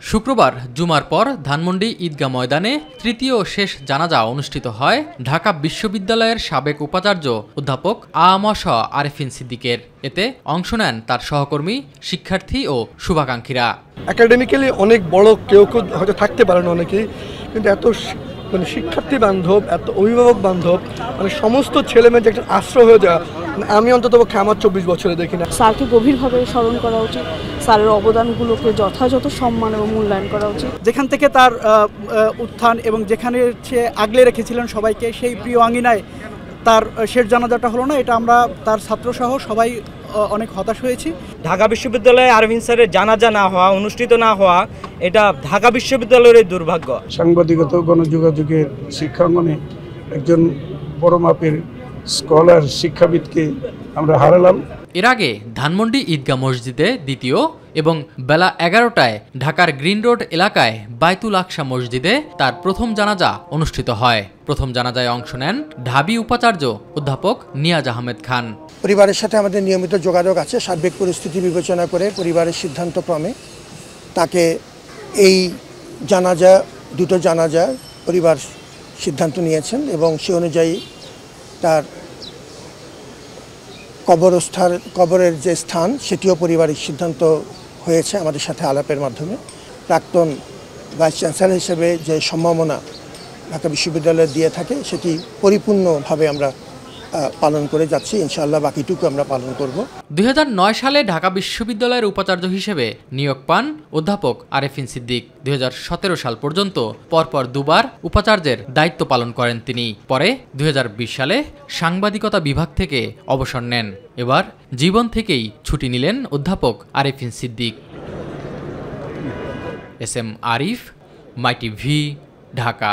শুক্রবার জুমার পর ধানমন্ডি ঈদগাহ ময়দানে তৃতীয় ও শেষ জানাজা অনুষ্ঠিত হয় ঢাকা বিশ্ববিদ্যালয়ের সাবেক উপাচার্য অধ্যাপক আ.ম.স. আরেফিন সিদ্দিকের। এতে অংশ নেন তার সহকর্মী, শিক্ষার্থী ও শুভাকাঙ্ক্ষীরা। একাডেমিক্যালি অনেক বড় কেউ হয়তো থাকতে পারেন অনেকেই, কিন্তু এত শিক্ষার্থী বান্ধব, এত অভিভাবক বান্ধব, সমস্ত ছেলে মেয়ে যে একটা আশ্রয় হয়ে যায়, আমি অন্তত আমার 24 বছরে দেখি না। স্যারকে গভীরভাবে স্মরণ করা উচিত, স্যারের অবদানগুলোকে যথাযথ সম্মান এবং মূল্যায়ন করা উচিত। যেখান থেকে তার উত্থান এবং যেখানে সে আগলে রেখেছিলেন সবাইকে, সেই প্রিয় আঙিনায় তার শেষ জানাজাটা হলো না, এটা আমরা তার ছাত্রসহ সবাই অনেক হতাশ হয়েছি। ঢাকা বিশ্ববিদ্যালয়ে আরফিন স্যারের জানাজা না হওয়া, অনুষ্ঠিত না হওয়া, এটা ঢাকা বিশ্ববিদ্যালয়ের দুর্ভাগ্য। সাংবাদিকতা গণযোগাযোগের শিক্ষাঙ্গনে একজন বড় মাপের স্কলার, শিক্ষাবিদকে আমরা হারালাম। এর আগে ধানমন্ডি ঈদগাহ মসজিদে দ্বিতীয় এবং বেলা 11টায় ঢাকার গ্রিন রোড এলাকায় বায়তুল আকসা মসজিদে তার প্রথম জানাজা অনুষ্ঠিত হয়। প্রথম জানাজায় অংশ নেন ঢাবি উপাচার্য অধ্যাপক নিয়াজ আহমেদ খান। পরিবারের সাথে আমাদের নিয়মিত যোগাযোগ আছে। সার্বিক পরিস্থিতি বিবেচনা করে পরিবারের সিদ্ধান্তক্রমে তাকে এই দুটো জানাজা পরিবার সিদ্ধান্ত নিয়েছেন এবং সে অনুযায়ী তার কবরের যে স্থান সেটিও পরিবারের সিদ্ধান্ত হয়েছে আমাদের সাথে আলাপের মাধ্যমে। প্রাক্তন ভাইস চ্যান্সেলর হিসেবে যে সম্ভাবনা ঢাকা বিশ্ববিদ্যালয় দিয়ে থাকে সেটি পরিপূর্ণভাবে আমরা পালন করে যাচ্ছি। ইনশাআল্লাহ বাকিটুকু আমরা পালন করব। 2009 সালে ঢাকা বিশ্ববিদ্যালয়ের উপাচার্য হিসেবে নিয়োগ পান অধ্যাপক আরেফিন সিদ্দিক। 2017 সাল পর্যন্ত পরপর দুবার উপাচার্যের দায়িত্ব পালন করেন তিনি। পরে 2020 সালে সাংবাদিকতা বিভাগ থেকে অবসর নেন। এবার জীবন থেকেই ছুটি নিলেন অধ্যাপক আরেফিন সিদ্দিক। এস এম আরিফ, মাই টিভি, ঢাকা।